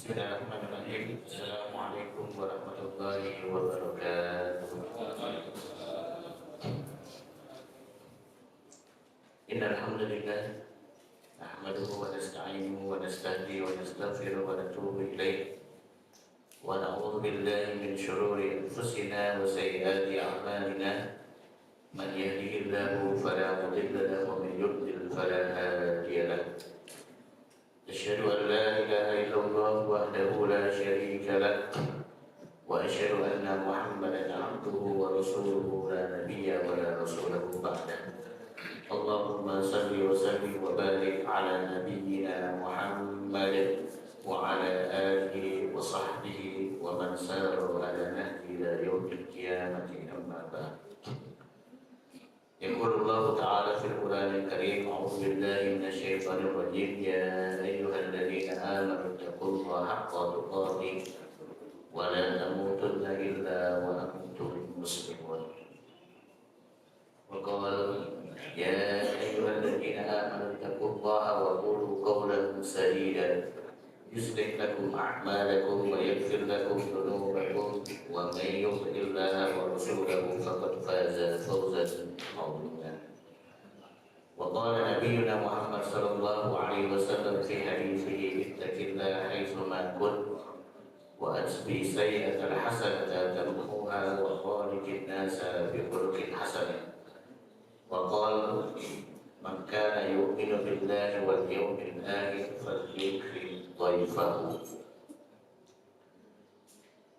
Bismillahirrahmanirrahim. Assalamualaikum warahmatullahi wabarakatuh. Innal hamdalillah nahmaduhu wa nasta'inuhu wa nastahdihi wa nastaghfiruhu wa natubu ilayh wa na'udzu billahi min shururi anfusina wa sayyiati a'malina. Man yahdihillahu fala mudilla lahu wa man yudlil fala hadiya lahu. أشهد أن لا إله إلا الله وحده لا شريك له وأشهد أن محمدا عبده ورسوله لا نبي ولا رسول بعده. اللهم صل وسلم وبارك على نبينا محمد وعلى آله وصحبه ومن سار على نهجه إلى يوم القيامة. أما بعد. يقول الله تعالى في القرآن الكريم: أعوذ بالله من الشيطان الرجيم. يا أيها الذين آمنوا اتقوا الله حق تقاته ولا تموتن إلا وأنتم مسلمون. وقال: يا أيها الذين آمنوا اتقوا الله وقولوا قولا سديدا يصلح لكم أعمالكم ويغفر لكم ذنوبكم ومن يطع الله ورسوله فقد فاز فوزا عظيما. وقال نبينا محمد صلى الله عليه وسلم في حديثه: اتق الله حيثما كنت وأتبع السيئة الحسنة تمحوها وخالق الناس بخلق حسن. وقال: من كان يؤمن بالله واليوم الآخر فليكرم ضيفه.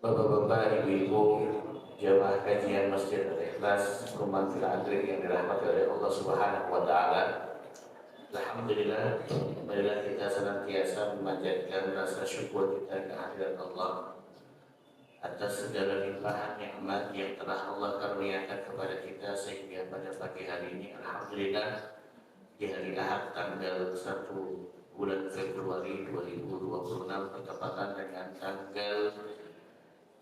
Bapak-bapak, ibu-ibu, jamaah kajian Masjid Al-Ikhlas Rumah Fil Adrik yang dirahmati oleh Allah Subhanahu wa Ta'ala. Alhamdulillah, marilah kita senantiasa memanjatkan rasa syukur kita kehadirat Allah atas segala limpahan nikmat yang telah Allah karuniakan kepada kita, sehingga pada pagi hari ini alhamdulillah di hari Ahad tanggal 1 bulan Februari 2026 bertepatan dengan tanggal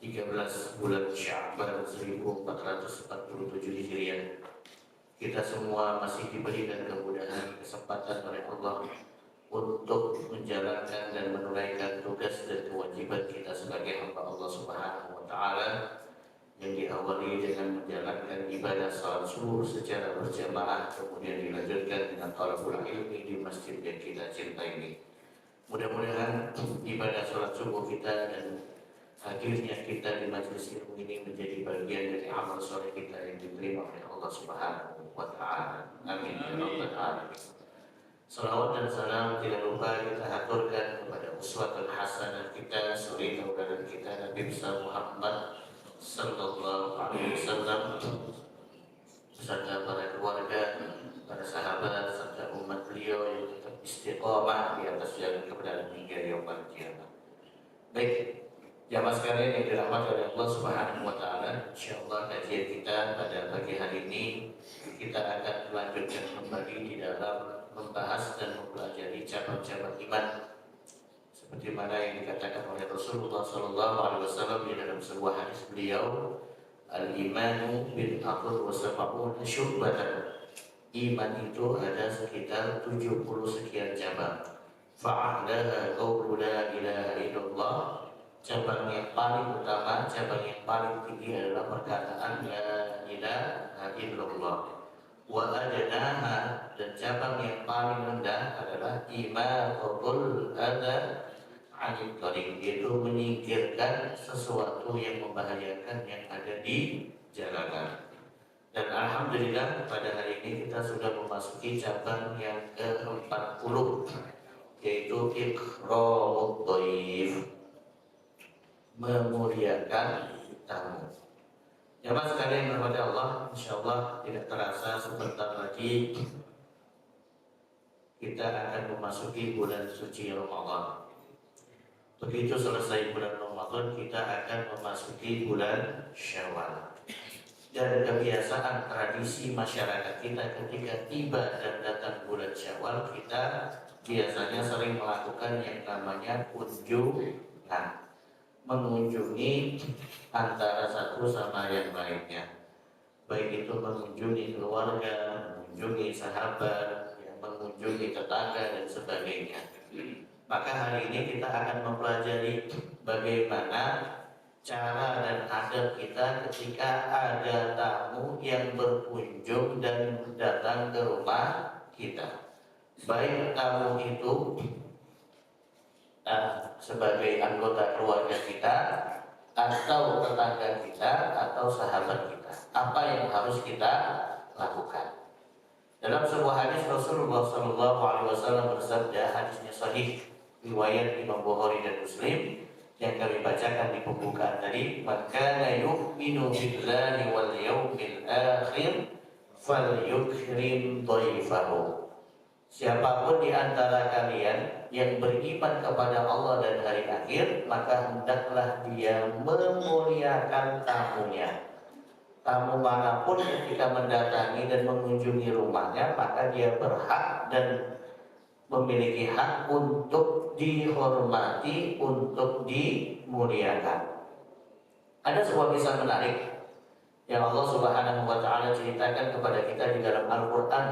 13 bulan Sya'ban 1447 Hijriah. Kita semua masih diberikan kemudahan, kesempatan oleh Allah untuk menjalankan dan menunaikan tugas dan kewajiban kita sebagai hamba Allah Subhanahu wa Ta'ala, yang diawali dengan menjalankan ibadah salat subuh secara berjamaah, kemudian dilanjutkan dengan talabul ilmi di masjid yang kita cintai ini. Mudah-mudahan ibadah salat subuh kita dan hadirnya kita di majelis ilmu ini menjadi bagian dari amal soleh kita yang diterima oleh Allah Subhanahu wa Ta'ala. Amin ya rabbal alamin. Salawat dan salam tidak lupa kita haturkan kepada uswatul hasanah kita, suri tauladan kita, Nabi besar Muhammad sallallahu alaihi wasallam, beserta para keluarga, para sahabat, serta umat beliau yang tetap istiqomah di atas jalan kebenaran hingga yaumul qiyamah. Baik, jamaah sekalian yang dirahmati oleh Allah Subhanahu wa Ta'ala, insyaallah kajian kita pada pagi hari ini kita akan melanjutkan kembali di dalam membahas dan mempelajari cabang-cabang iman, seperti mana yang dikatakan oleh Rasulullah Sallallahu Alaihi Wasallam di dalam sebuah hadis beliau: al-imanu bil aql wa sab'una syu'batan. Iman itu ada sekitar 70 sekian cabang. Fa'alaha qawlu la ilaha illallah. Cabang yang paling utama, cabang yang paling tinggi adalah perkataan la ilaha illallah. Wa adnaha, dan cabang yang paling rendah adalah imatatul adza 'anil thariq, yaitu menyingkirkan sesuatu yang membahayakan yang ada di jalanan. Dan alhamdulillah pada hari ini kita sudah memasuki cabang yang ke-40, yaitu ikramut dhaif, memuliakan tamu. Jamaah sekalian berhormat Allah, insyaallah tidak terasa sebentar lagi kita akan memasuki bulan suci Ramadan. Begitu selesai bulan Ramadan, kita akan memasuki bulan Syawal. Dan kebiasaan tradisi masyarakat kita ketika tiba dan datang bulan Syawal, kita biasanya sering melakukan yang namanya kunjungan, mengunjungi antara satu sama yang lainnya, baik itu mengunjungi keluarga, mengunjungi sahabat, mengunjungi tetangga dan sebagainya. Maka hari ini kita akan mempelajari bagaimana cara dan adab kita ketika ada tamu yang berkunjung dan datang ke rumah kita. Baik tamu itu sebagai anggota keluarga kita, atau tetangga kita, atau sahabat kita. Apa yang harus kita lakukan? Dalam sebuah hadis Rasulullah SAW bersabda, hadisnya sahih, riwayat Imam Bukhari dan Muslim, yang kami bacakan di pembukaan tadi, maka yu'minu billahi wal yawmil akhir falyukrim dhaifahu. Siapapun di antara kalian yang beriman kepada Allah dan hari akhir, maka hendaklah dia memuliakan tamunya. Tamu manapun ketika mendatangi dan mengunjungi rumahnya, maka dia berhak dan memiliki hak untuk dihormati, untuk dimuliakan. Ada sebuah kisah menarik yang Allah Subhanahu wa Ta'ala ceritakan kepada kita di dalam Al-Quran,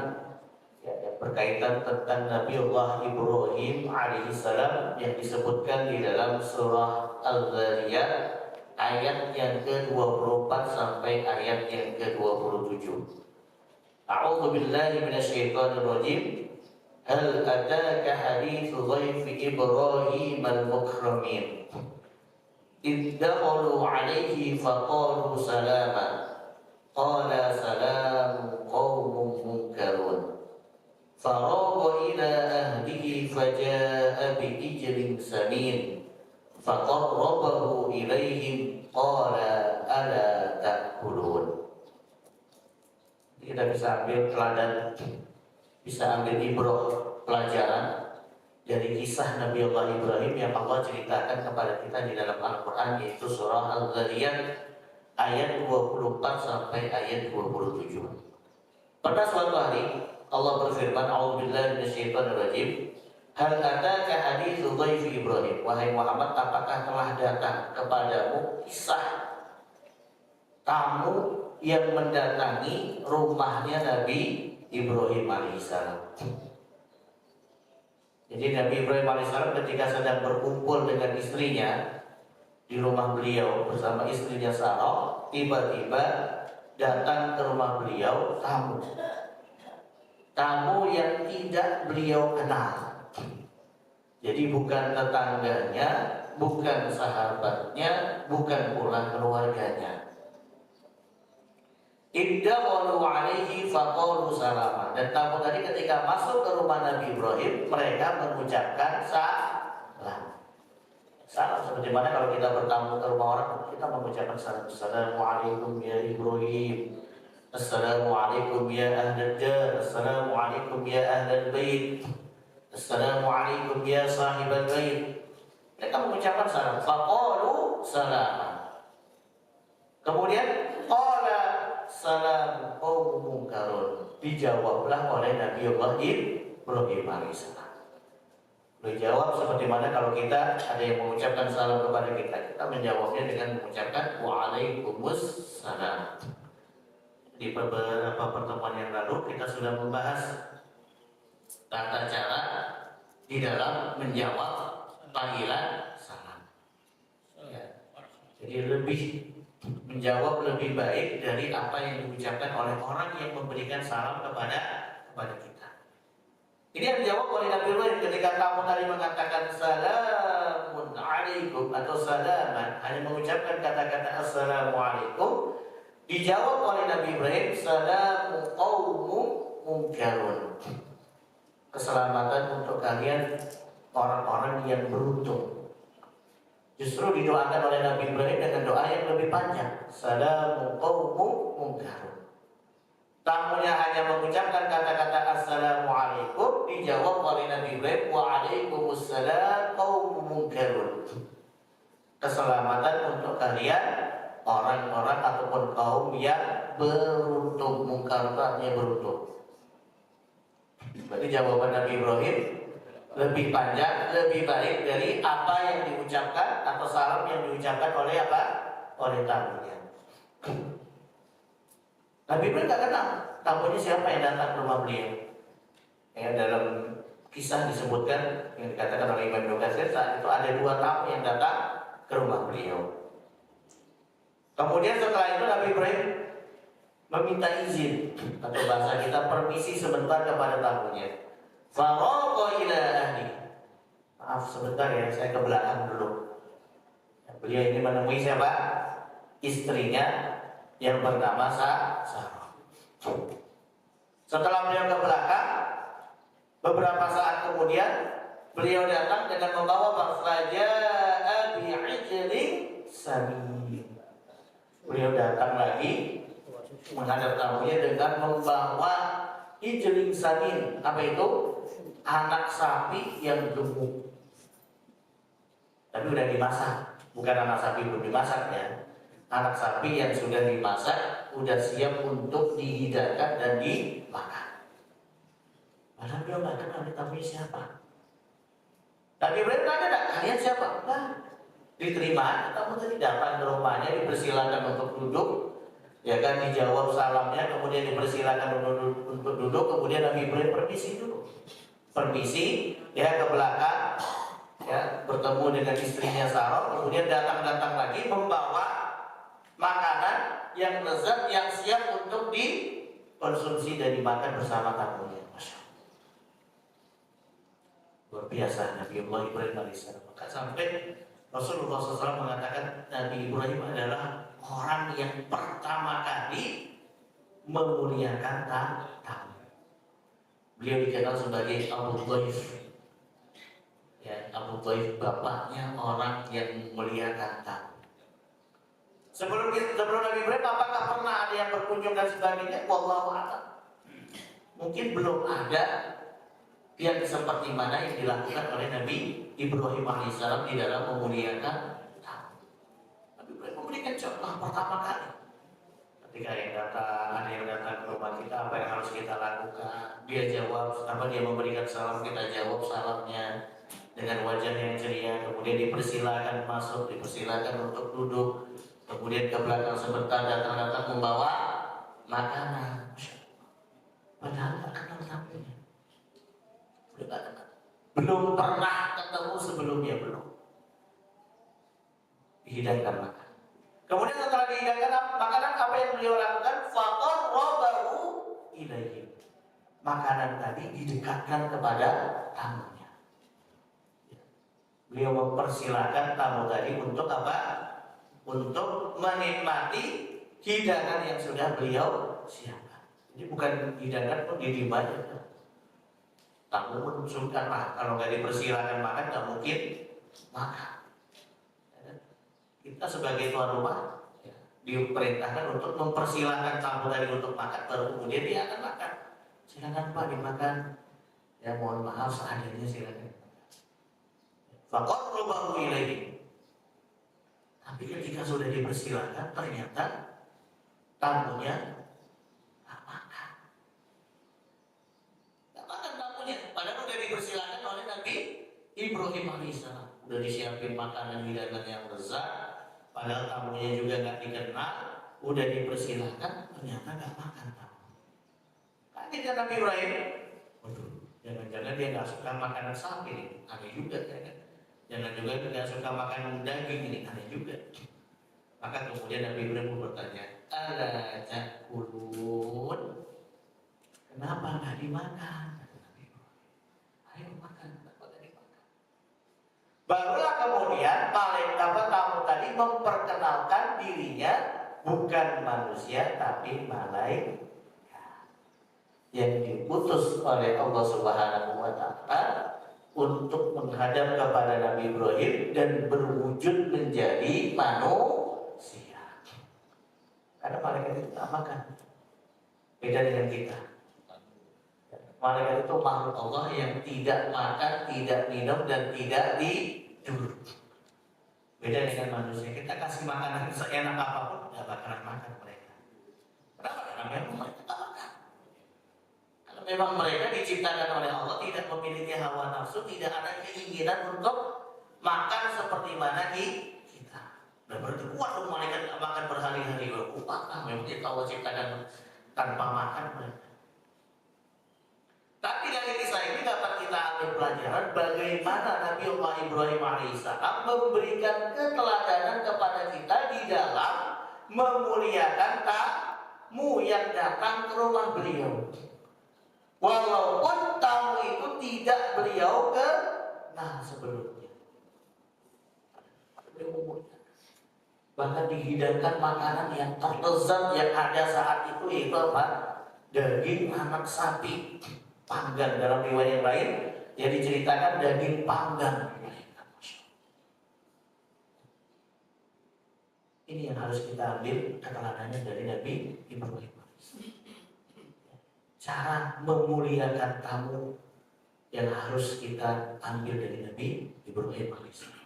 yang berkaitan tentang Nabiullah Ibrahim alaihissalam, yang disebutkan di dalam surah Al-Zariyat ayat yang ke-24 sampai ayat yang ke-27. A'udzu billahi minasyaitonir rajim. Hal ataka haditsu dhaifi Ibrahim al-mukramin. Idh dakhalu 'alaihi faqalu salama. Qala salamun qaumun munkarun. Faragha ila ahlihi faja'a bi'ijlin samin. Faqarrabahu ilaihim qala ala ta'kulun. Kita bisa ambil teladan, bisa ambil ibrah, pelajaran dari kisah Nabi Allah Ibrahim yang Allah ceritakan kepada kita di dalam Al-Quran, yaitu surah Al-Zariyat ayat 24 sampai ayat 27. Pada suatu hari Allah berfirman, a'udzubillahi minasyaitonir rajim. Hal ataka haditsu dhaifi Ibrahim. Wahai Muhammad, apakah telah datang kepadamu kisah tamu yang mendatangi rumahnya Nabi Ibrahim alaihissalam? Jadi Nabi Ibrahim alaihissalam ketika sedang berkumpul dengan istrinya di rumah beliau bersama istrinya Sarah, tiba-tiba datang ke rumah beliau tamu yang tidak beliau kenal. Jadi bukan tetangganya, bukan sahabatnya, bukan pula keluarganya. Iddakhalu 'alaihi faqalu salama. Dan tamu tadi ketika masuk ke rumah Nabi Ibrahim, mereka mengucapkan salam. Salam seperti mana kalau kita bertamu ke rumah orang, kita mengucapkan salam. Assalamualaikum ya Ibrahim. Assalamualaikum ya ahlal jar. Assalamualaikum ya ahlal bait. Assalamualaikum ya sahibal bait. Mereka mengucapkan salam. Faqalu salama. Kemudian qala salam qaumun munkarun. Dijawablah oleh Nabi Allah Ibrahim alaihissalam. Beliau jawab seperti mana kalau kita ada yang mengucapkan salam kepada kita menjawabnya dengan mengucapkan waalaikumsalam. Di beberapa pertemuan yang lalu kita sudah membahas tata cara di dalam menjawab panggilan salam. Ya. Jadi menjawab lebih baik dari apa yang diucapkan oleh orang yang memberikan salam kepada kita. Ini yang dijawab oleh Nabi Ibrahim ketika tamu tadi mengatakan salamun alaikum atau salaman, hanya mengucapkan kata-kata assalamualaikum. Dijawab oleh Nabi Ibrahim, salamu qaumun munkarun. Keselamatan untuk kalian orang-orang yang beruntung. Justru didoakan oleh Nabi Ibrahim dengan doa yang lebih panjang, salamu qaumun munkarun. Tamunya hanya mengucapkan kata-kata assalamualaikum, dijawab oleh Nabi Ibrahim, waalaikumsalam qaumun munkarun. Keselamatan untuk kalian orang-orang ataupun kaum yang beruntung. Mungkar artinya beruntung. Berarti jawaban Nabi Ibrahim lebih panjang, lebih baik dari apa yang diucapkan atau salam yang diucapkan oleh apa? Oleh tamunya. Nabi Ibrahim tak kenal tamunya siapa yang datang ke rumah beliau. Ya, dalam kisah disebutkan yang dikatakan oleh Imam Ibnu Katsir, saat itu ada 2 tamu yang datang ke rumah beliau. Kemudian setelah itu Nabi Ibrahim meminta izin atau bahasa kita permisi sebentar kepada tamunya. Faragha ila ahli. Maaf sebentar ya, saya ke belakang dulu. Beliau ini menemui siapa? Istrinya yang bernama Sarah. Setelah beliau ke belakang, beberapa saat kemudian beliau datang dengan membawa faja'a bi'ijlin samin. Beliau datang lagi menghadap tamunya dengan membawa ijlin samin. Apa itu? Anak sapi yang gemuk. Tapi udah dimasak, bukan anak sapi belum dimasak ya. Anak sapi yang sudah dimasak, udah siap untuk dihidangkan dan dimakan. Padahal beliau nggak kenal tamunya siapa. Tapi Ibrahim tanya, kalian siapa? Nah, diterima, tamu tadi datang ke rumahnya, dipersilakan untuk duduk, ya kan, dijawab salamnya, kemudian dipersilakan untuk duduk, kemudian Nabi Ibrahim permisi dulu. Permisi, ya ke belakang, ya bertemu dengan istrinya Sarah, kemudian datang lagi membawa makanan yang lezat yang siap untuk dikonsumsi dan dimakan bersama tamunya. Masya Allah. Luar biasa Nabi Ibrahim alaihissalam. Maka sampai Rasulullah SAW mengatakan Nabi Ibrahim adalah orang yang pertama kali memuliakan tamu. Beliau dikenal sebagai Abu Dhaif. Ya, Abu Dhaif bapaknya orang yang memuliakan tamu. Sebelum Nabi Ibrahim, apakah pernah ada yang berkunjung dan sebagainya? Wallahu a'lam. Mungkin belum ada yang seperti mana yang dilakukan oleh Nabi Ibrahim alaihissalam di dalam memuliakan tamu. Nabi Ibrahim memberikan contoh pertama kali. Ketika ada yang datang ke rumah kita, apa yang harus kita lakukan? Dia jawab, dia memberikan salam, kita jawab salamnya dengan wajah yang ceria. Kemudian dipersilakan masuk, dipersilakan untuk duduk. Kemudian ke belakang sebentar datang membawa makanan. Padahal tak kenal tamunya. Belum pernah ketemu sebelumnya, belum dihidangkan makan. Kemudian setelah dihidangkan makanan, apa yang beliau lakukan? Faqarrabahu ilaihi. Makanan tadi didekatkan kepada tamunya. Beliau mempersilahkan tamu tadi untuk apa? Untuk menikmati hidangan yang sudah beliau siapkan. Jadi bukan hidangan pun diem aja. Tamu pun sungkan lah, kalau nggak dipersilakan makan nggak mungkin makan. Kita sebagai tuan rumah diperintahkan untuk mempersilahkan tamu tadi untuk makan, baru kemudian dia akan makan. Silakan Pak dimakan. Ya mohon maaf seadanya silakan. Faqarrabahu ilaihi. Tapi ketika sudah dipersilakan, ternyata tamunya nggak makan. Nggak makan tamunya. Padahal sudah dipersilakan oleh Nabi Ibrahim alaihissalam. Udah disiapin makanan hidangan yang lezat. Padahal tamunya juga nggak dikenal. Udah dipersilakan, ternyata nggak makan tamu. Kagetnya Nabi Ibrahim. Waduh, jangan-jangan dia nggak suka makanan sapi nih. Aneh juga kan. Jangan juga tidak suka makan daging, ini aneh juga. Maka kemudian Nabi Ibrahim bertanya, ala ta'kulun? Kenapa nggak dimakan? Ayo makan, kenapa nggak dimakan? Barulah kemudian malaikat tamu tadi memperkenalkan dirinya bukan manusia tapi malaikat yang diutus oleh Allah Subhanahu wa Ta'ala untuk menghadap kepada Nabi Ibrahim dan berwujud menjadi manusia. Karena malaikat itu tak makan. Beda dengan kita. Malaikat itu makhluk Allah yang tidak makan, tidak minum, dan tidak tidur. Beda dengan manusia. Kita kasih makanan seenak apapun, tidak bakalan makan mereka. Kenapa? Karena memang mereka tak makan. Memang mereka diciptakan oleh Allah tidak memiliki hawa nafsu, tidak ada keinginan untuk makan seperti mana kita. Dan berarti kuat dong malaikat tidak makan berhari-hari. Kuat lah, memang kita Allah ciptakan tanpa makan mereka. Tapi dari kisah ini dapat kita ambil pelajaran bagaimana Nabi Allah Ibrahim alaihissalam memberikan keteladanan kepada kita di dalam memuliakan tamu yang datang ke rumah beliau. Walaupun tamu itu tidak beliau kenal sebelumnya. Bahkan dihidangkan makanan yang terlezat yang ada saat itu, yaitu apa? Daging anak sapi panggang. Dalam riwayat yang lain yang diceritakan daging panggang. Ini yang harus kita ambil keteladanannya dari Nabi Ibrahim. Cara memuliakan tamu yang harus kita ambil dari Nabi Ibrahim alaihissalam.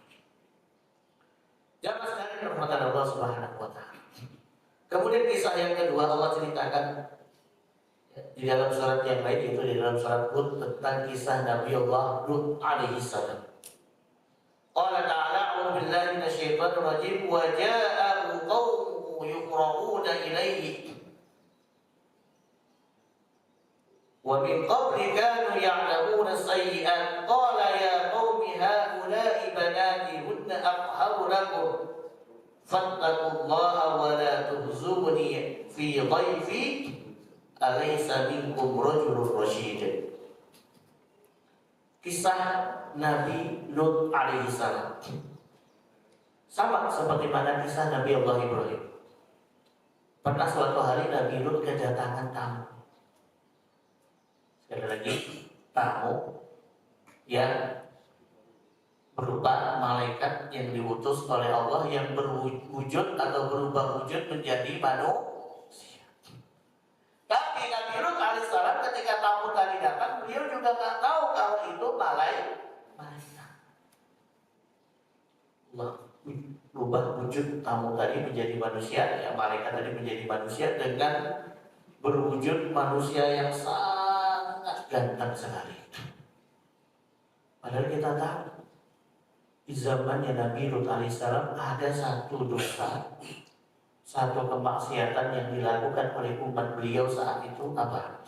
Jamaah sekalian rahmatan Allah Subhanahu wa taala. Kemudian kisah yang kedua Allah ceritakan di dalam surat yang lain, yaitu di dalam surat Hud, tentang kisah Nabi Allah Lut alaihissalam. Qala ta'ala a'udzu billahi minasyaitonir rajim wa ja'ahu qaumuhu yuqra'una ilayhi wa min qabli kanu ya'lamuna as-sayyi'at qala ya qaumi haula'i banati hunna atharu lakum fattaqullaha wa la tuhzuni fi dhayfi alaysa minkum rajulun rasyid. Kisah Nabi Lut alaihissalam sama seperti mana kisah Nabi Allah Ibrahim. Pernah suatu hari Nabi Lut kedatangan tamu. Sekali lagi, tamu yang berupa malaikat yang diutus oleh Allah yang berwujud atau berubah wujud menjadi manusia. Tapi Nabi Lut alaihissalam ketika tamu tadi datang, beliau juga tak tahu kalau itu malaikat. Allah berubah wujud tamu tadi menjadi manusia, ya malaikat tadi menjadi manusia dengan berwujud manusia yang sangat ganteng sekali. Padahal kita tahu di zamannya Nabi Lut alaihissalam ada satu dosa, satu kemaksiatan yang dilakukan oleh umat beliau saat itu apa?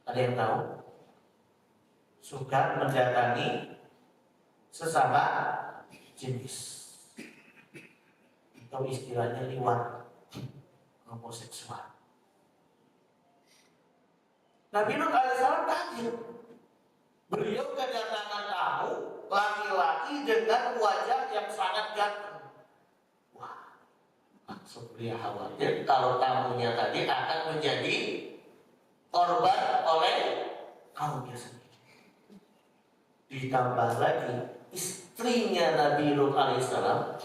Ada yang tahu? Suka mendatangi sesama jenis, atau istilahnya liwat, homoseksual. Nabi Lut alaihissalam kaget. Beliau kedatangan tamu laki-laki dengan wajah yang sangat ganteng. Wah, langsung beliau khawatir kalau tamunya tadi akan menjadi korban oleh kaumnya sendiri. Ditambah lagi istrinya Nabi Lut alaihissalam,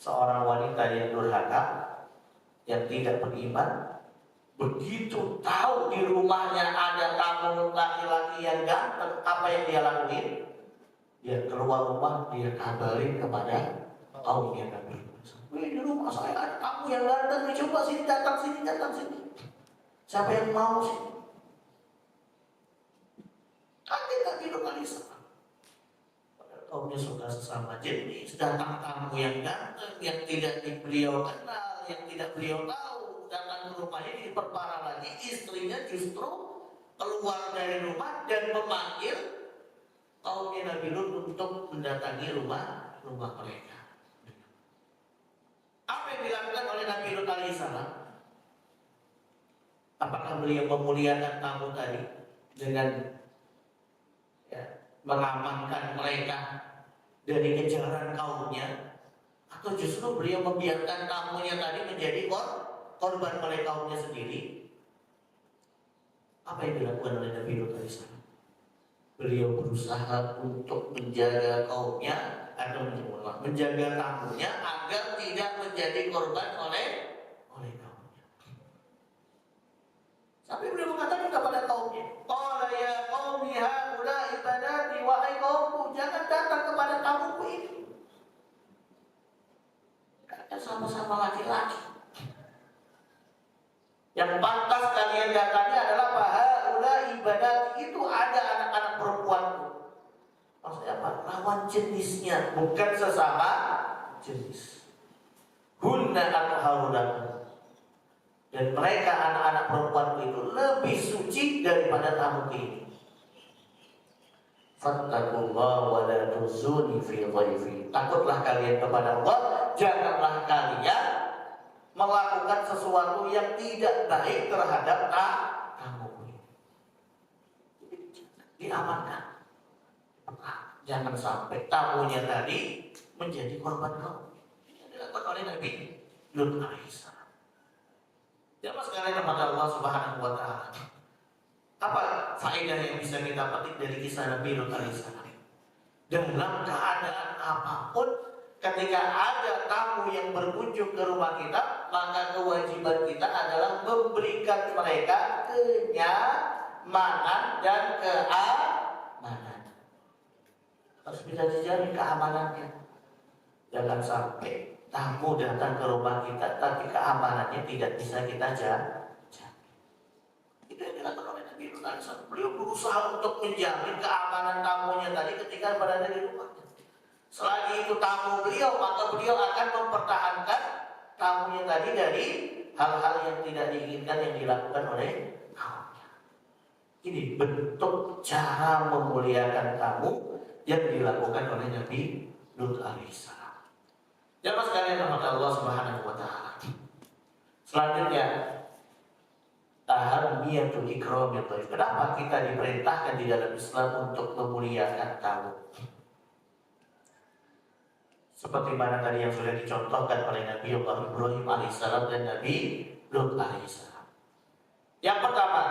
seorang wanita yang durhaka, yang tidak beriman, begitu tahu di rumahnya ada tamu laki-laki yang ganteng, apa yang dia lakuin? Dia keluar rumah, dia kabarin kepada kaumnya Nabi Lut. Di rumah saya ada tamu yang ganteng, coba sini, datang sini. Siapa yang mau sih? Kaget Nabi Lut alaihissalam. Kaumnya sudah sesama jenis, datang tamu yang ganteng, yang tidak beliau kenal, yang tidak beliau tahu, datang ke rumahnya, diperparah lagi, istrinya justru keluar dari rumah dan memanggil kaumnya Nabi Lut untuk mendatangi rumah mereka. Apa yang dilakukan oleh Nabi Lut alaihissalam? Apakah beliau memuliakan tamu tadi dengan mengamankan mereka dari kejaran kaumnya, atau justru beliau membiarkan tamunya tadi menjadi korban oleh kaumnya sendiri? Apa yang dilakukan oleh Nabi Lut alaihissalam? Beliau berusaha untuk menjaga kaumnya atau menjaga tamunya agar tidak menjadi korban oleh kaumnya. Sampai beliau mengatakan kepada kaumnya, qala ya qaumi haula'i banati, wahai kaumku, jangan datang kepada tamuku ini. Karena sama-sama laki-laki. Yang pantas kalian datangi adalah haula'i banati, itu ada anak-anak perempuanku. Maksudnya apa? Lawan jenisnya, bukan sesama jenis. Hunna atharu lakum. Dan mereka anak-anak perempuan itu lebih suci daripada tamu ini. Fattaqullaha wa la tuzuni fi dhaifi. Takutlah kalian kepada Allah, janganlah kalian melakukan sesuatu yang tidak baik terhadap tamu. Diamankan. Jangan sampai tamunya tadi menjadi korban kamu. Ini dilakukan oleh Nabi Lut alaihissalam. Jamaah sekalian kepada Allah Subhanahu wa taala. Apa faedah yang bisa kita petik dari kisah Nabi Lut alaihissalam? Dalam keadaan apapun, ketika ada tamu yang berkunjung ke rumah kita, maka kewajiban kita adalah memberikan mereka kenyamanan dan keamanan. Harus bisa dijamin keamanannya. Jangan sampai tamu datang ke rumah kita, tapi keamanannya tidak bisa kita jaga. Itu yang dilakukan oleh Nabi Lut alaihissalam. Beliau berusaha untuk menjamin keamanan tamunya tadi ketika berada di rumahnya. Selagi itu tamu beliau, maka beliau akan mempertahankan tamunya tadi dari hal-hal yang tidak diinginkan yang dilakukan oleh tamunya. Ini bentuk cara memuliakan tamu yang dilakukan oleh Nabi Lut alaihissalam. Jamaah sekalian rahmat Allah Subhanahu wa taala. Selanjutnya, tahamiyatul ikramil dhaif. Kenapa kita diperintahkan di dalam Islam untuk memuliakan tamu? Seperti mana tadi yang sudah dicontohkan oleh Nabi Allah Ibrahim alaihissalam dan Nabi Lut alaihissalam. Yang pertama,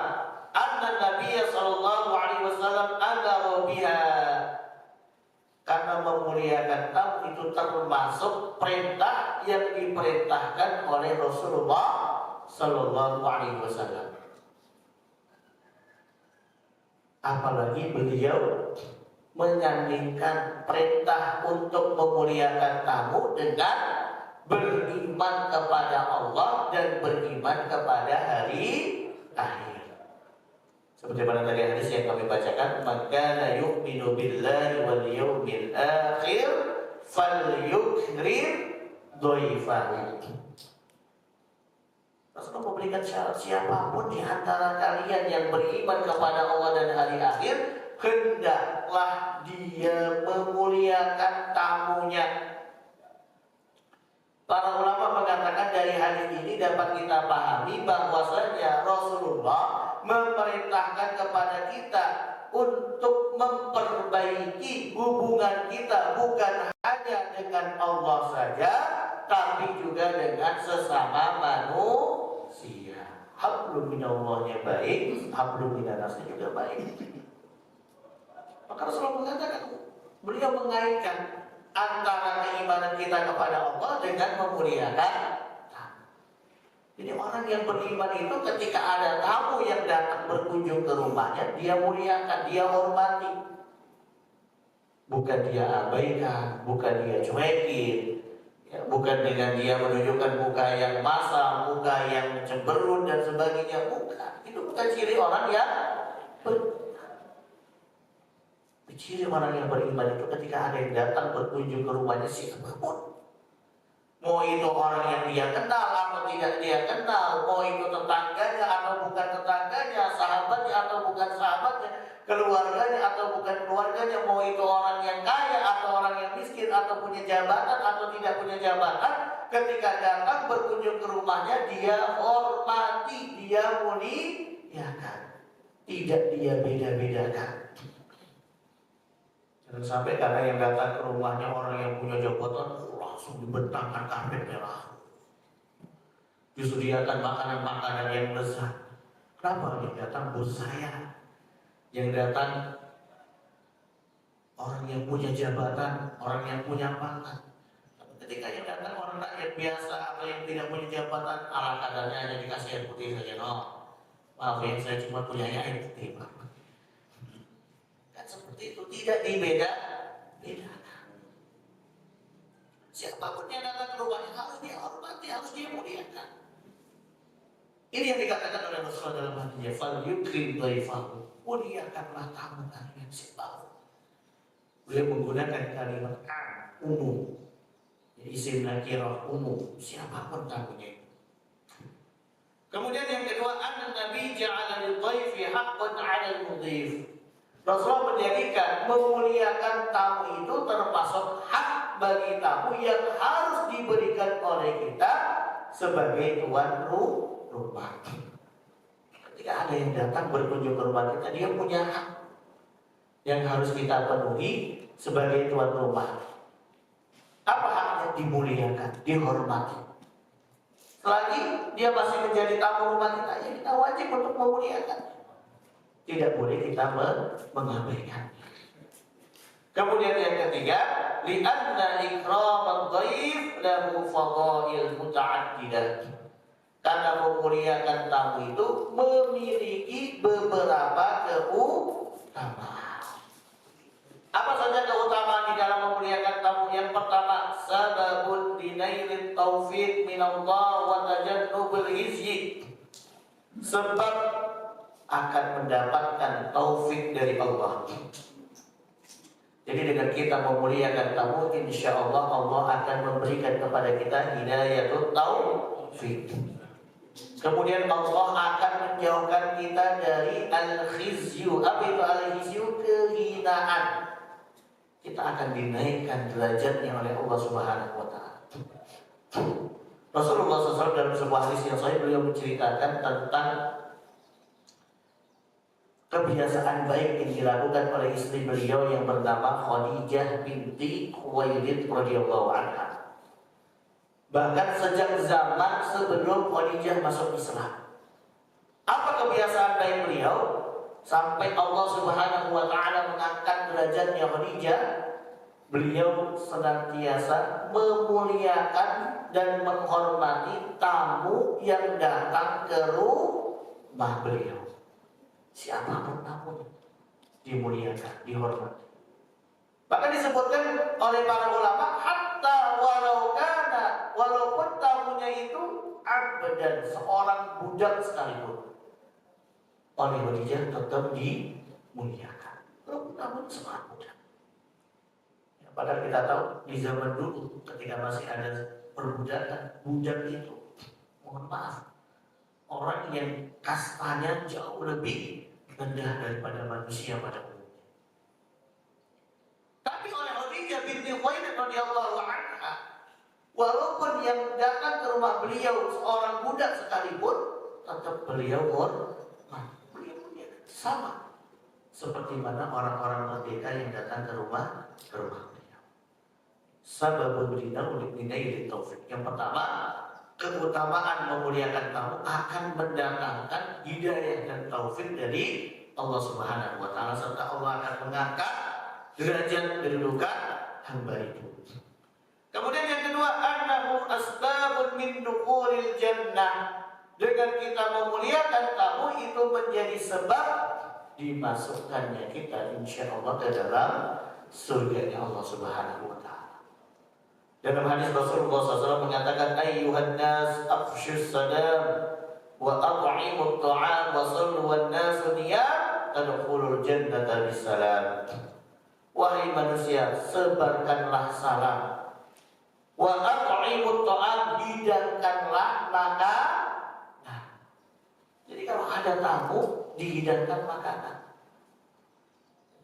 anna Nabi sallallahu alaihi wasallam amara biha. Karena memuliakan tamu itu termasuk perintah yang diperintahkan oleh Rasulullah sallallahu alaihi wasallam. Apalagi beliau menyandingkan perintah untuk memuliakan tamu dengan beriman kepada Allah dan beriman kepada hari akhir. Seperti mana tadi hadis yang kami bacakan, maka la yu'minu billahi wal yawmil akhir falyukrim dhaifahu. Rasulullah memberikan syarat, siapapun di antara kalian yang beriman kepada Allah dan hari akhir, hendaklah dia memuliakan tamunya. Para ulama mengatakan dari hadis ini dapat kita pahami bahwasanya Rasulullah memerintahkan kepada kita untuk memperbaiki hubungan kita bukan hanya dengan Allah saja, tapi juga dengan sesama manusia. Hablum minallahnya baik, hablum minannasnya juga baik. Maka Rasulullah mengatakan, beliau mengaitkan antara keimanan kita kepada Allah dengan memuliakan. Jadi orang yang beriman itu ketika ada tamu yang datang berkunjung ke rumahnya, dia muliakan, dia hormati. Bukan dia abaikan, bukan dia cuekin, ya, bukan dengan dia menunjukkan muka yang masam, muka yang cemberut dan sebagainya. Bukan. Itu bukan ciri orang yang beriman. Ciri orang yang beriman itu ketika ada yang datang berkunjung ke rumahnya siapapun. Mau itu orang yang dia kenal atau tidak dia kenal, mau itu tetangganya atau bukan tetangganya, sahabatnya atau bukan sahabatnya, keluarganya atau bukan keluarganya, mau itu orang yang kaya atau orang yang miskin atau punya jabatan atau tidak punya jabatan, ketika datang berkunjung ke rumahnya dia hormati, dia muliakan, tidak dia beda-bedakan. Jangan sampai karena yang datang ke rumahnya orang yang punya jabatan langsung dibentangkan karpet merah, disediakan makanan-makanan yang lezat. Kenapa? Yang datang bos saya, yang datang orang yang punya jabatan, orang yang punya pangkat. Tapi ketika yang datang orang rakyat biasa atau yang tidak punya jabatan, ala kadarnya hanya dikasih air putih saja. No, maaf ya, saya cuma punya air putih. Kan seperti itu, tidak dibeda-bedakan. Siapapun yang datang ke rumahnya harus dia hormati, harus dia muliakan. Ini yang dikatakan oleh Rasulullah dalam hadisnya, fal yukrim dhaifahu, muliakanlah tamu kalian siapapun. Beliau menggunakan kalimat umum, isim nakirah umum, siapapun tamunya. Kemudian yang kedua, an Nabi ja'ala lidhaifi haqqan 'ala al-mudhif. Rasulullah menjadikan memuliakan tamu itu termasuk hak bagi tamu yang harus diberikan oleh kita sebagai tuan rumah. Ketika ada yang datang berkunjung ke rumah kita, dia punya hak yang harus kita penuhi sebagai tuan rumah. Apa haknya? Dimuliakan, dihormati. Selagi dia masih menjadi tamu rumah kita, ya kita wajib untuk memuliakan. Tidak boleh kita mengabaikan. Kemudian yang ketiga, li'anna ikramat dhaif lahu fadhail muta'addidah. Karena memuliakan tamu itu memiliki beberapa keutamaan. Apa saja keutamaan di dalam memuliakan tamu? Yang pertama, sababun dinailit taufiq minallah wa tajannubil hizyi. Sebab akan mendapatkan taufik dari Allah. Jadi dengan kita memuliakan tamu, insya Allah Allah akan memberikan kepada kita hidayatut taufik. Kemudian Allah akan menjauhkan kita dari al-khizyu. Apa itu al-khizyu? Kehinaan. Kita akan dinaikkan derajatnya oleh Allah Subhanahu wa Ta'ala. Rasulullah SAW dalam sebuah hadis yang sahih, beliau menceritakan tentang kebiasaan baik yang dilakukan oleh istri beliau yang bernama Khadijah binti Khuwailid radhiyallahu anha. Bahkan sejak zaman sebelum Khadijah masuk Islam. Apa kebiasaan baik beliau? Sampai Allah Subhanahu wa Ta'ala mengangkat derajatnya Khadijah, beliau senantiasa memuliakan dan menghormati tamu yang datang ke rumah beliau. Siapapun tamunya dimuliakan, dihormati. Bahkan disebutkan oleh para ulama, hatta walaupun tamunya itu abdan, seorang budak sekalipun, oleh Khadijah tetap dimuliakan. Walaupun tamunya seorang budak. Ya, padahal kita tahu di zaman dulu ketika masih ada perbudakan, budak itu, mohon maaf, orang yang kastanya jauh lebih rendah daripada manusia pada umumnya. Tapi oleh Khadijah binti Khuwailid radhiyallahu anha, walaupun yang datang ke rumah beliau seorang budak sekalipun, tetap beliau sama seperti mana orang-orang merdeka yang datang ke rumah beliau. Sababun dinailit taufik. Yang pertama, keutamaan memuliakan tamu akan mendatangkan hidayah dan taufik dari Allah Subhanahu wa Ta'ala, serta Allah akan mengangkat derajat kedudukan hamba itu. Kemudian yang kedua, annahu asbabun min dukhulil jannah. Dengan kita memuliakan tamu itu menjadi sebab dimasukkannya kita insya Allah ke dalam surga Allah Subhanahu wa Ta'ala. Dalam hadis Rasulullah SAW mengatakan, ayyuhan nas afshus salam wa at'imut ta'am wa sallu wan nasu niyam tadkhulul jannata bisalam. Wahai manusia, sebarkanlah salam, wa at'imut ta'am, hidangkanlah makanan. Jadi kalau ada tamu, dihidangkan makanan.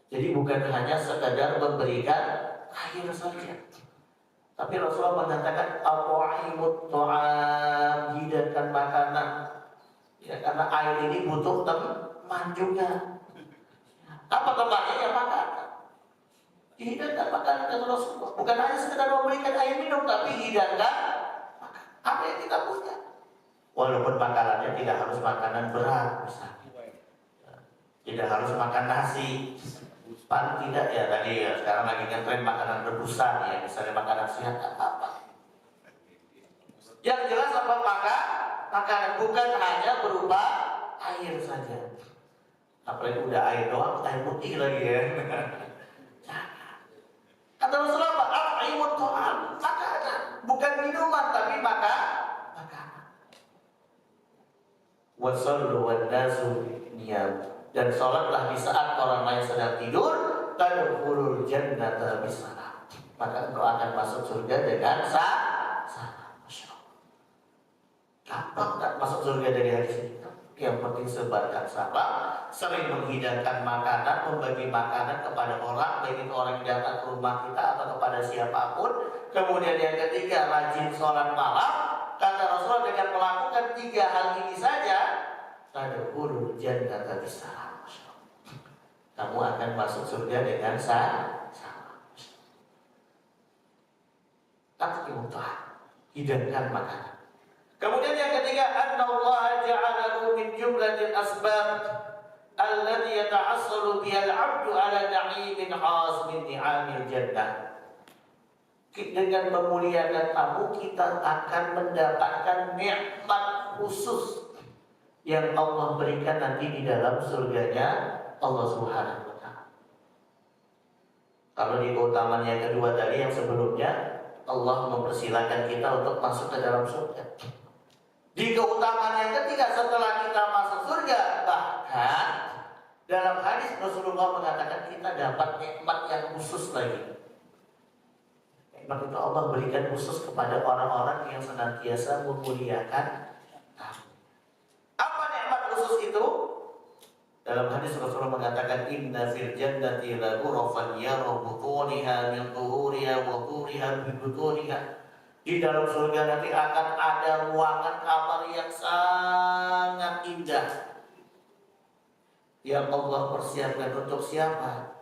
Jadi bukan hanya sekadar memberikan air saja, tapi Rasulullah mengatakan at'imut ta'am, hidangkan makanan. Ya, karena air ini butuh teman juga. Apa temannya? Ya makanan. Dihidangkan makanan kata Rasulullah. Bukan hanya sekedar memberikan air minum, tapi hidangkan makanan. Apa yang kita punya? Walaupun makanannya tidak harus makanan berat, misalnya. Tidak harus makan nasi. Paling tidak ya tadi ya, sekarang lagi ngetren makanan rebusan ya, misalnya makanan sehat apa. Yang jelas apa makanan bukan hanya berupa air saja. Apalagi udah air doang, air putih lagi ya. Kata Rasulullah apa? At'imut ta'am, makanan, bukan minuman tapi makanan. Wa sallu wan nasu niyam, dan sholatlah di saat orang lain sedang tidur, tadkhulul jannata bisalam, maka engkau akan masuk surga dengan salam. Masya Allah. Gampang tak masuk surga dari hadis ini? Yang penting sebarkan salam, sering menghidangkan makanan, membagi makanan kepada orang, baik itu orang yang datang ke rumah kita atau kepada siapapun. Kemudian yang ketiga, rajin sholat malam. Kata Rasulullah, dengan melakukan 3 hal ini saja, tadkhulul jannata bisalam. Kamu akan masuk surga dengan salam. Atqimut ta'am, hidangkan makanan. Kemudian yang ketiga, annallaha ja'alahu min jumlatil asbab allati yata'assalu biha al-'abdu 'ala na'imin khas min ni'amil jannah. Dengan memuliakan tamu, kita akan mendapatkan nikmat khusus yang Allah berikan nanti di dalam surganya Allah Subhanahu wa ta'ala. Kalau di keutamaan yang kedua tadi yang sebelumnya, Allah mempersilahkan kita untuk masuk ke dalam surga. Di keutamaan yang ketiga setelah kita masuk surga, bahkan dalam hadis Rasulullah mengatakan kita dapat nikmat yang khusus lagi. Nikmat itu Allah berikan khusus kepada orang-orang yang senantiasa memuliakan tamu. Apa nikmat khusus itu? Dalam hadis Rasulullah mengatakan inna fil jannati la ghurafan yara butuniha min tuhuriha wa tuhuriha min butuniha. Di dalam surga nanti akan ada ruangan kamar yang sangat indah yang Allah persiapkan untuk siapa?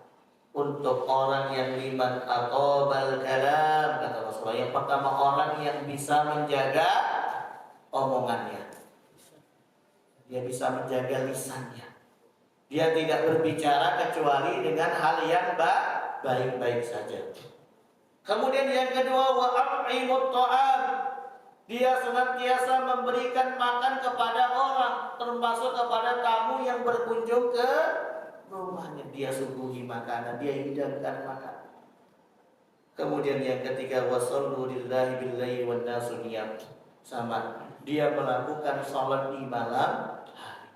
Untuk orang yang liman atau kalam, kata Rasulullah. Yang pertama, orang yang bisa menjaga omongannya, dia bisa menjaga lisannya, dia tidak berbicara kecuali dengan hal yang baik-baik saja. Kemudian yang kedua, wa at'imut ta'am, dia senantiasa memberikan makan kepada orang, termasuk kepada tamu yang berkunjung ke rumahnya. Dia suguhi makanan, dia hidangkan makanan. Kemudian yang ketiga, wasallu lillahi billahi wan nasu niyam, sama dia melakukan salat di malam hari.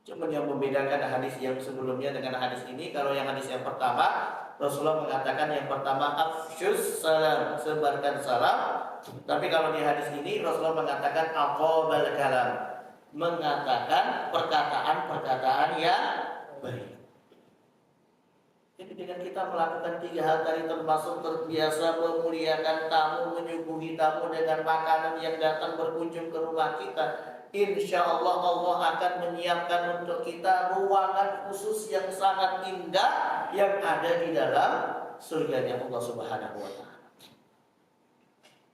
Cuma yang membedakan hadis yang sebelumnya dengan hadis ini, kalau yang hadis yang pertama Rasulullah mengatakan yang pertama afsyus salam, sebarkan salam. Tapi kalau di hadis ini Rasulullah mengatakan aqabal kalam, mengatakan perkataan-perkataan yang baik. Jadi dengan kita melakukan 3 hal tadi, termasuk terbiasa memuliakan tamu, menyuguhi tamu dengan makanan yang datang berkunjung ke rumah kita, insya Allah Allah akan menyiapkan untuk kita ruangan khusus yang sangat indah yang ada di dalam surganya Allah Subhanahu wa ta'ala.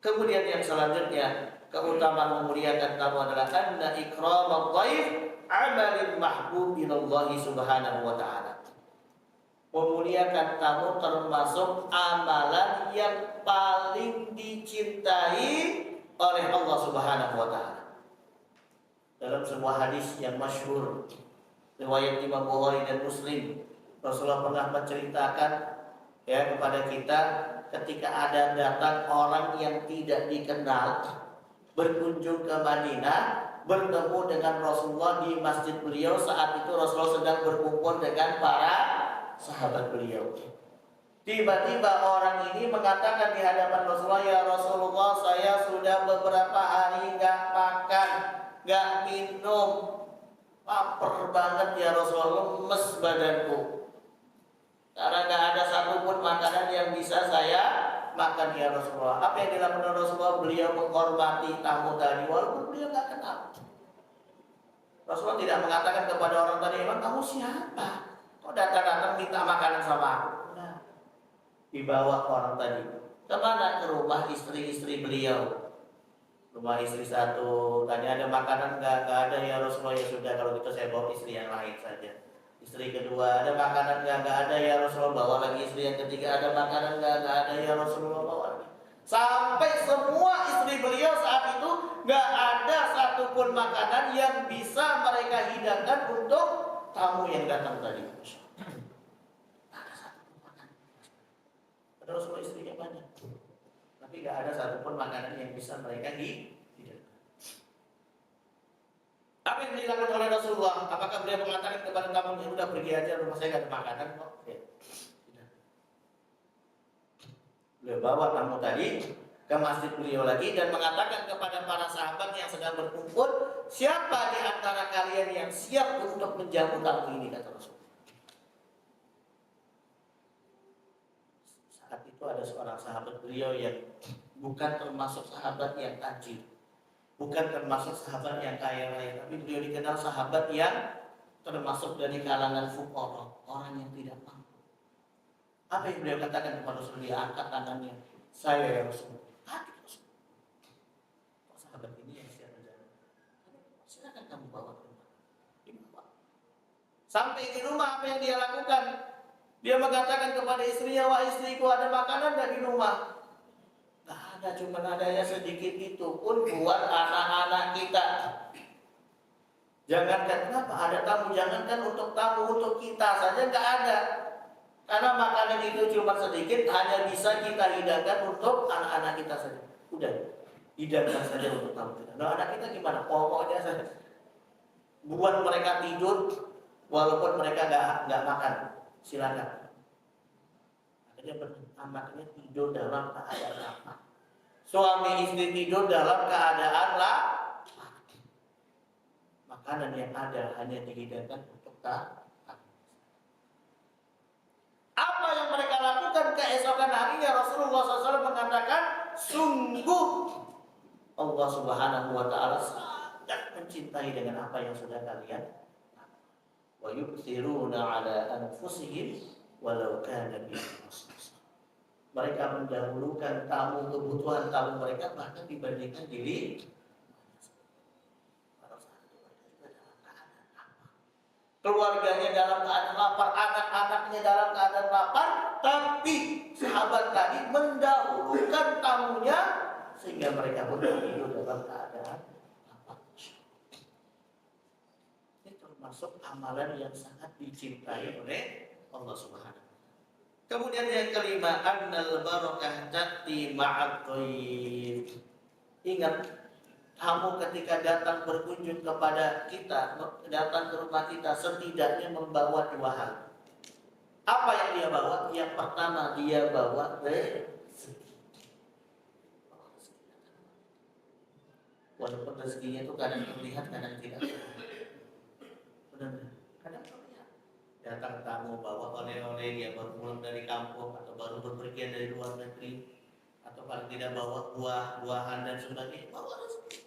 Kemudian yang selanjutnya, keutamaan memuliakan tamu adalah anna ikramad dhaif amalin mahbub ilallahi Subhanahu wa ta'ala. Memuliakan tamu termasuk amalan yang paling dicintai oleh Allah Subhanahu wa ta'ala. Dalam sebuah hadis yang masyhur riwayat Imam Bukhari dan Muslim, Rasulullah pernah menceritakan kepada kita ketika ada datang orang yang tidak dikenal berkunjung ke Madinah, bertemu dengan Rasulullah di masjid beliau. Saat itu Rasulullah sedang berkumpul dengan para sahabat beliau. Tiba-tiba orang ini mengatakan di hadapan Rasulullah, ya Rasulullah, saya sudah beberapa hari nggak makan, nggak minum, lapar banget ya Rasulullah, lemes badanku. Karena nggak ada satupun makanan yang bisa saya makan ya Rasulullah. Apa yang dilakukan Rasulullah? Beliau menghormati tamu tadi walaupun beliau nggak kenal. Rasulullah tidak mengatakan kepada orang tadi, emang kamu siapa? Kok datang-datang minta makanan sama aku? Nah, dibawa orang tadi kemana? Ke rumah istri-istri beliau. Rumah istri satu, tanya ada makanan nggak ada ya Rasulullah. Ya sudah, kalau gitu saya bawa istri yang lain saja. Istri kedua, ada makanan nggak ada ya Rasulullah, bawa lagi. Istri yang ketiga, ada makanan nggak ada ya Rasulullah, bawa lagi. Sampai semua istri beliau saat itu nggak ada satupun makanan yang bisa mereka hidangkan untuk tamu yang datang tadi. Ada satupun makanan. Ada Rasulullah istrinya banyak, tapi nggak ada satupun makanan yang bisa mereka hidangkan. Apa yang dilakukan oleh Rasulullah? Apakah beliau mengatakan kepada tamunya, udah pergi aja, rumah saya nggak ada makanan kok? Ya. Beliau bawa tamu tadi, ke masjid beliau lagi dan mengatakan kepada para sahabat yang sedang berkumpul, siapa di antara kalian yang siap untuk menjamu tamu ini, kata Rasul. Saat itu ada seorang sahabat beliau yang bukan termasuk sahabat yang tajir, bukan termasuk sahabat yang kaya raya, tapi beliau dikenal sahabat yang termasuk dari kalangan fuqara, orang yang tidak mampu. Apa yang beliau katakan kepada Rasul? Dia angkat tangannya, saya ya Rasul. Sahabat ini yang siap berjalan, silakan kamu bawa ke rumah. Sampai di rumah apa yang dia lakukan? Dia mengatakan kepada istrinya, wah istriku, ada makanan dari rumah? Gak ada, cuma adanya sedikit itu pun buat anak-anak kita. Jangankan kenapa ada tamu, jangankan untuk tamu, untuk kita saja gak ada. Karena makanan itu cuma sedikit, hanya bisa kita hidangkan untuk anak-anak kita saja. Udah, hidangkan saja untuk tamu kita. Nah, anak kita gimana? Pokoknya saja buat mereka tidur, walaupun mereka nggak makan, silakan. Akhirnya anaknya tidur dalam keadaan lapar. Suami istri tidur dalam keadaan lapar. Makanan yang ada hanya dihidangkan untuk tamu. Apa yang mereka lakukan keesokan harinya, Rasulullah SAW mengatakan, sungguh Allah Subhanahu wa Ta'ala sangat mencintai dengan apa yang sudah kalian lakukan. Wa yu'thiruna 'ala anfusihim walau kana bihim khasasah. Mereka mendahulukan tamu, kebutuhan tamu mereka bahkan dibandingkan diri. Keluarganya dalam keadaan lapar, anak-anaknya dalam keadaan lapar, tapi sahabat tadi mendahulukan tamunya sehingga mereka pun hidup dalam keadaan lapar. Ini termasuk amalan yang sangat dicintai oleh Allah Subhanahu. Kemudian yang kelima, annal barakah ta'ti ma'at thayyib. Ingat, tamu ketika datang berkunjung kepada kita, datang ke rumah kita, setidaknya membawa dua hal. Apa yang dia bawa? Yang pertama, dia bawa rezeki. Walaupun rezekinya itu kadang terlihat, kadang tidak. Benar-benar, kadang terlihat. Datang tamu bawa oleh-oleh, dia baru pulang dari kampung atau baru berpergian dari luar negeri, atau paling tidak bawa buah-buahan dan sebagainya, bawa rezeki.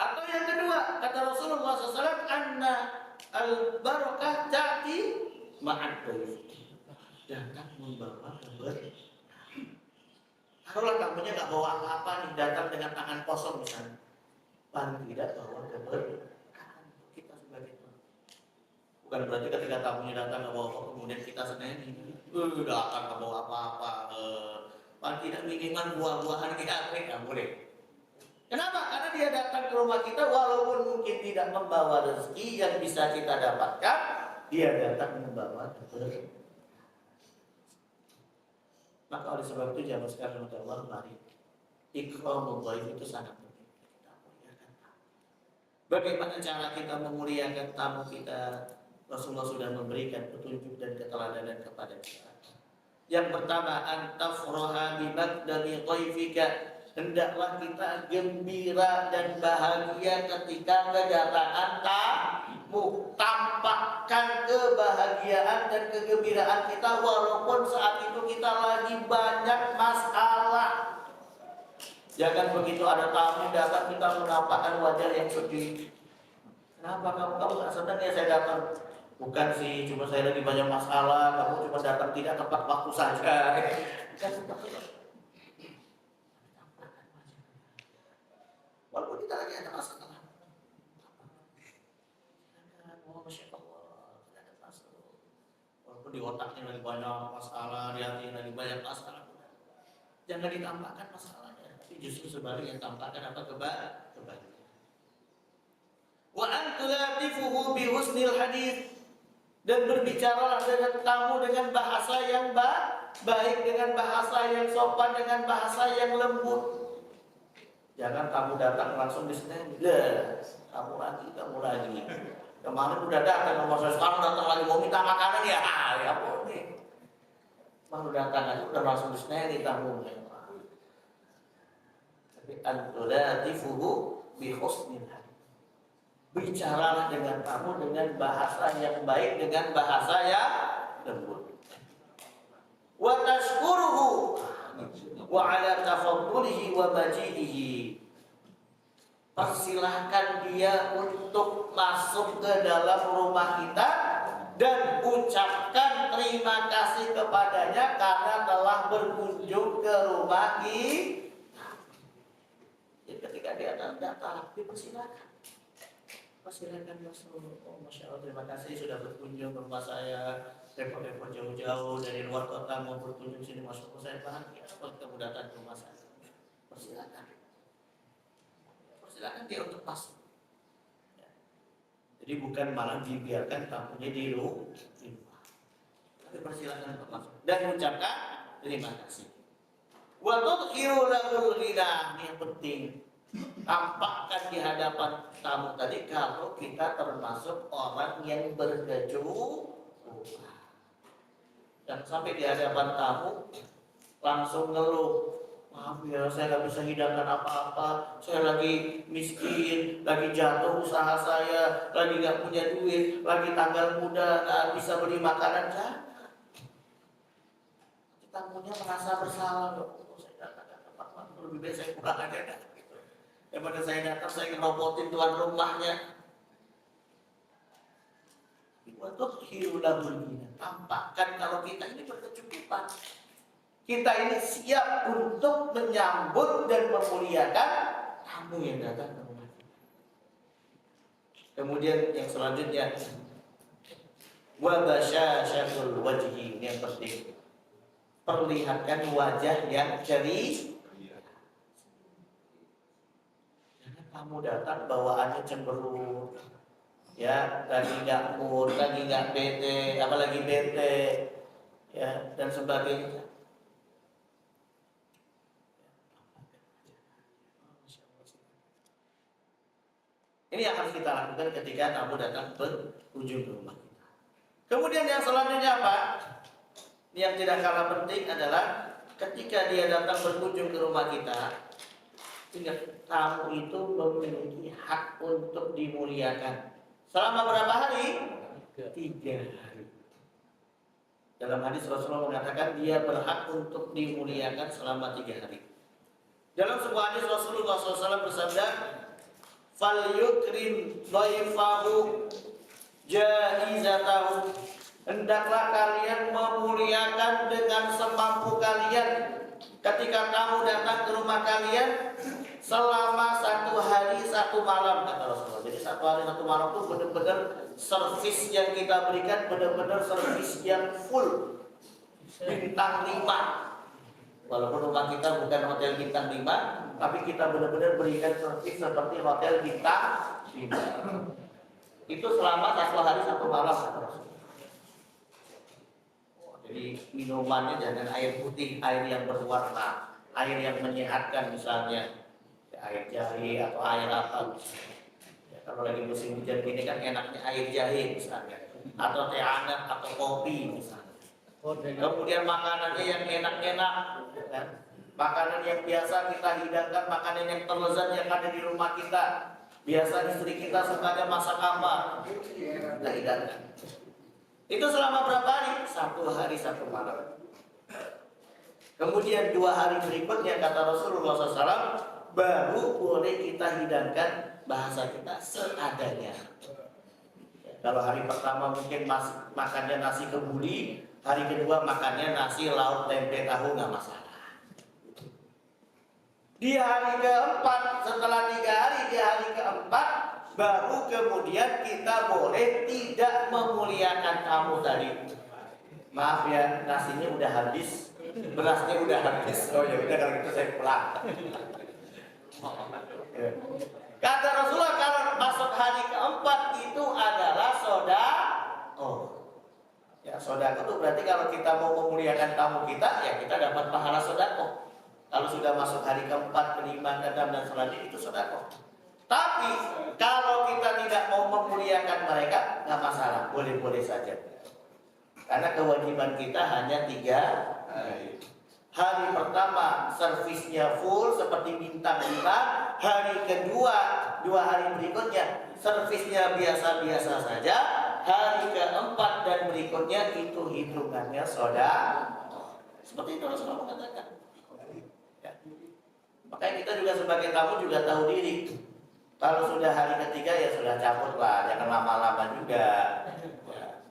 Atau yang kedua, kata Rasulullah SAW, anna al-barakah ta'ti ma'ad dhaif. Datang membawa keberkahan. Taruhlah tamunya nggak bawa apa-apa nih, datang dengan tangan kosong misalnya, paling tidak bawa keberkahan kita sebagai tamu. Bukan berarti ketika tamunya datang nggak bawa apa, kemudian kita seneni, datang nggak bawa apa-apa, paling tidak minimal buah-buahan kita nggak boleh. Kenapa? Karena dia datang ke rumah kita walaupun mungkin tidak membawa rezeki yang bisa kita dapatkan, dia datang membawa keberkahan. Maka oleh sebab itu jamaah sekalian Allah, mari ikramul dhaif itu sangat penting. Kita muliakan tamu. Bagaimana cara kita memuliakan tamu kita? Rasulullah sudah memberikan petunjuk dan keteladanan kepada kita. Yang pertama, antafroha bimakdami dhaifika. Hendaklah kita gembira dan bahagia ketika kedatangan tamu. Tampakkan kebahagiaan dan kegembiraan kita walaupun saat itu kita lagi banyak masalah. Jangan begitu ada tamu datang kita menampakkan wajah yang sedih. Kenapa kamu gak senang ya saya datang? Bukan sih, cuma saya lagi banyak masalah. Kamu cuma datang tidak tepat waktu saja. Walaupun kita lagi ada masalah. Oh, Masya Allah, tidak ada masalah. Walaupun di otaknya lagi banyak masalah, di hatinya lagi banyak masalah. Jangan ditampakkan masalahnya, tapi justru sebaliknya tampakkan apa kebaikan. Wa antulatifuhu bi husnil hadits. Dan berbicaralah dengan tamu dengan bahasa yang baik, dengan bahasa yang sopan, dengan bahasa yang lembut. Jangan tamu datang langsung diseneni. Kamu lagi. Kemarin udah datang sama saya, sekarang datang lagi mau minta makanan ya. Ya boleh. baru datang aja udah langsung disneri tamunya. Tapi antulatifuhu bi husnil hadis. Bicaralah dengan tamu dengan bahasa yang baik, dengan bahasa yang lembut. Wa tashkuruhu wa ala tafaddulihi wa majidihi. Persilahkan dia untuk masuk ke dalam rumah kita dan ucapkan terima kasih kepadanya karena telah berkunjung ke rumah kita. Jadi ketika dia datang, dipersilakan. Persilakan masuk. Oh, Masya Allah, terima kasih sudah berkunjung ke rumah saya. Repot-repot jauh-jauh dari luar kota mau berkunjung sini masuk ke saya. Bahagia kalau kamu datang ke rumah saya. Persilakan. Silakan dia untuk masuk. Ya. Jadi bukan malah dibiarkan tamunya di rumah, tapi persilakan untuk masuk dan mengucapkan terima kasih. Wa tudhiru lahul ghina, yang penting tampakkan di hadapan tamu tadi kalau kita termasuk orang yang berkecukupan. Dan sampai di hadapan tamu langsung ngeluh. Maaf ya, saya nggak bisa hidangkan apa-apa. Saya lagi miskin, lagi jatuh usaha saya, lagi nggak punya duit, lagi tanggal muda, nggak bisa beli makanan. Jangan. Tamunya merasa bersalah loh. Saya datang ke tempat lebih baik saya pulang aja dah. Daripada saya datang, saya ngerobotin tuan rumahnya. Untuk hirulah berbina. Tampakkan kalau kita ini berkecukupan. Kita ini siap untuk menyambut dan memuliakan tamu yang datang ke rumah kita. Kemudian yang selanjutnya, wa basyasyatul wajhi, yang penting perlihatkan wajah yang ceria. Jangan kamu datang bawaannya cemberut, ya, lagi nggak mood, lagi nggak bete, apalagi bete, ya, dan sebagainya. Ini yang harus kita lakukan ketika tamu datang berkunjung ke rumah kita. Kemudian yang selanjutnya apa? Yang tidak kalah penting adalah ketika dia datang berkunjung ke rumah kita, ingat, tamu itu memiliki hak untuk dimuliakan. Selama berapa hari? 3 hari. Dalam hadis Rasulullah mengatakan dia berhak untuk dimuliakan selama 3 hari. Dalam sebuah hadis Rasulullah SAW bersabda, "Falyukrim dhaifahu jaizatahu." Hendaklah kalian memuliakan dengan semampu kalian ketika tamu datang ke rumah kalian selama 1 hari 1 malam, kata Rasulullah. Jadi 1 hari 1 malam itu benar-benar servis yang kita berikan, benar-benar servis yang full, bintang 5. Walaupun rumah kita bukan hotel bintang 5, tapi kita benar-benar berikan servis seperti hotel bintang 5. Itu selama 1 hari 1 malam, kata Rasulullah. Jadi minumannya jangan air putih, air yang berwarna, air yang menyehatkan, misalnya air jahe atau air apa misalnya. Ya, kalau lagi musim hujan gini kan enaknya air jahe misalnya, atau teh hangat atau kopi misalnya. Kemudian makanannya yang enak-enak, kan? Makanan yang biasa kita hidangkan, makanan yang terlezat yang ada di rumah kita. Biasa istri kita sukanya masak apa, kita hidangkan. Itu selama berapa hari? 1 hari 1 malam. Kemudian 2 hari berikutnya, kata Rasulullah SAW, baru boleh kita hidangkan bahasa kita seadanya. Kalau hari pertama mungkin makannya nasi kebuli, hari kedua makannya nasi lauk tempe tahu, nggak masalah. Di hari keempat, setelah 3 hari, di hari keempat baru kemudian kita boleh tidak memuliakan tamu tadi. Maaf ya, nasinya udah habis, berasnya udah habis. Oh ya udah, kalau gitu saya pulang. Kata Rasulullah, kalau masuk hari keempat itu adalah sedekah. Ya, sedekah itu berarti kalau kita mau memuliakan tamu kita, ya kita dapat pahala sedekah. Kalau sudah masuk hari keempat, kelima, keenam dan selanjutnya itu sedekah. Tapi kalau kita tidak mau memuliakan mereka, nggak masalah, boleh-boleh saja. Karena kewajiban kita hanya 3 Hari pertama servisnya full seperti bintang 5. Hari kedua, 2 hari berikutnya servisnya biasa-biasa saja. Hari keempat dan berikutnya itu hitungannya seperti itu Rasulullah mengatakan. Ya. Makanya kita juga sebagai tamu juga tahu diri. Kalau sudah hari ketiga ya sudah cabut lah, jangan lama-lama juga. Ya.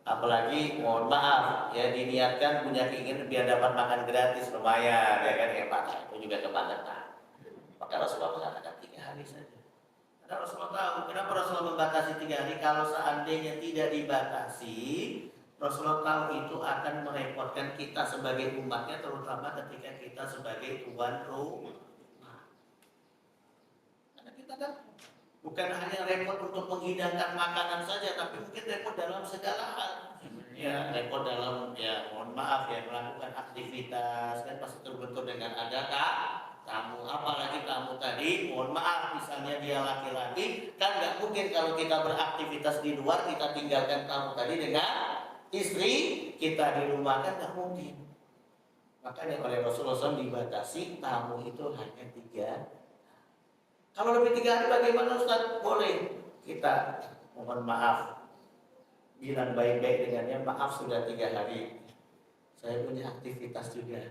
Apalagi mohon maaf ya, diniatkan punya keinginan biar dapat makan gratis lumayan ya kan, hebat, itu juga kebangetan. Maka Rasulullah mengatakan 3 hari saja. Karena Rasulullah tahu kenapa Rasulullah membatasi 3 hari. Kalau seandainya tidak dibatasi, Rasulullah tahu itu akan merepotkan kita sebagai umatnya, terutama ketika kita sebagai tuan rumah. Karena kita kan bukan hanya repot untuk menghidangkan makanan saja, tapi mungkin repot dalam segala hal. Ya, repot dalam mohon maaf ya, melakukan aktivitas kan pasti terbentur dengan ada tamu. Apalagi tamu tadi, mohon maaf misalnya dia laki-laki, kan nggak mungkin kalau kita beraktivitas di luar kita tinggalkan tamu tadi dengan istri kita di rumah, kan nggak mungkin. Makanya oleh Rasulullah SAW dibatasi tamu itu hanya 3. Kalau lebih 3 hari bagaimana Ustaz? Boleh kita mohon maaf, bilang baik-baik dengannya, maaf sudah 3 hari saya punya aktivitas juga,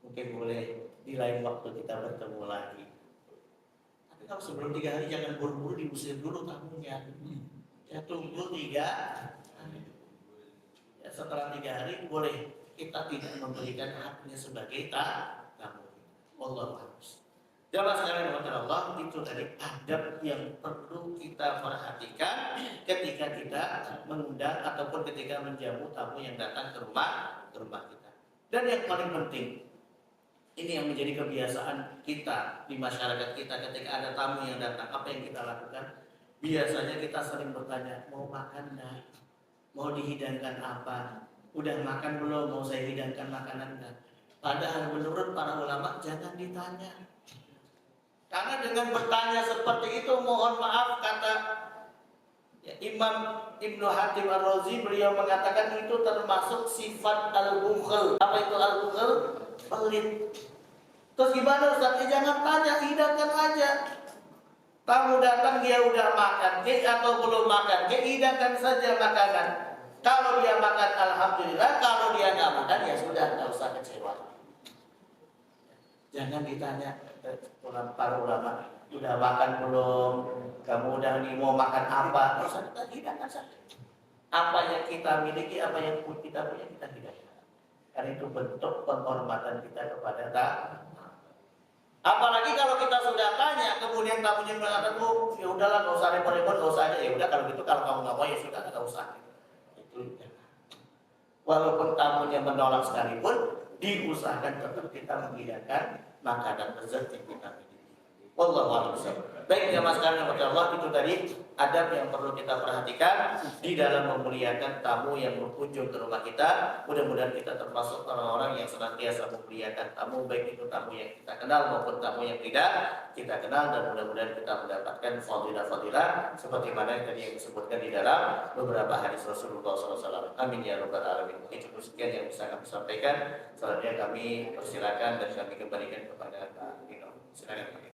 mungkin boleh di lain waktu kita bertemu lagi. Tapi kalau sebelum 3 hari jangan buru-buru diusir dulu tamunya. Ya tunggu 3 hari. Ya, setelah 3 hari boleh kita tidak memberikan haknya sebagai tamu. Wallahu a'lam. Jamaah sekalian rahmatan Allah, itu tadi adab yang perlu kita perhatikan ketika kita mengundang ataupun ketika menjamu tamu yang datang ke rumah kita. Dan yang paling penting, ini yang menjadi kebiasaan kita di masyarakat kita, ketika ada tamu yang datang, apa yang kita lakukan? Biasanya kita sering bertanya, mau makan enggak? Mau dihidangkan apa? Udah makan belum? Mau saya hidangkan makanan enggak? Padahal menurut para ulama jangan ditanya. Karena dengan bertanya seperti itu, mohon maaf, kata Imam Ibnu Hatim Ar-Razi, beliau mengatakan itu termasuk sifat al-bukhl. Apa itu al-bukhl? Pelit. Terus gimana Ustaz? Jangan tanya, hidangkan aja. Tamu datang dia udah makan, atau belum makan, hidangkan saja makanan. Kalau dia makan alhamdulillah, kalau dia nggak makan ya sudah, nggak usah kecewa. Jangan ditanya para ulama, udah makan belum? Kamu udah mau makan apa? Terus kita hidangkan saja. Apa yang kita miliki, apa yang kita punya, kita hidangkan. Karena itu bentuk penghormatan kita kepada tamu. Apalagi kalau kita sudah tanya, kemudian tamunya mengatakan, oh ya udahlah, nggak usah repot-repot, nggak usah aja. Ya udah kalau gitu, kalau kamu nggak mau ya sudah, nggak usah. Itu. Walaupun tamunya menolak sekalipun, diusahakan tetap kita menghidangkan makanan lezat yang kita miliki. Wallahu a'lam. Baik jamaah sekalian Allah, itu tadi adab yang perlu kita perhatikan di dalam memuliakan tamu yang berkunjung ke rumah kita. Mudah-mudahan kita termasuk orang-orang yang senantiasa memuliakan tamu, baik itu tamu yang kita kenal maupun tamu yang tidak kita kenal, dan mudah-mudahan kita mendapatkan fadilah-fadilah seperti mana yang tadi yang disebutkan di dalam beberapa hadis Rasulullah SAW. Amin ya rabbal alamin. Mungkin cukup sekian yang bisa kami sampaikan. Selanjutnya kami persilakan dan kami kembalikan kepada Pak Dino. Silakan.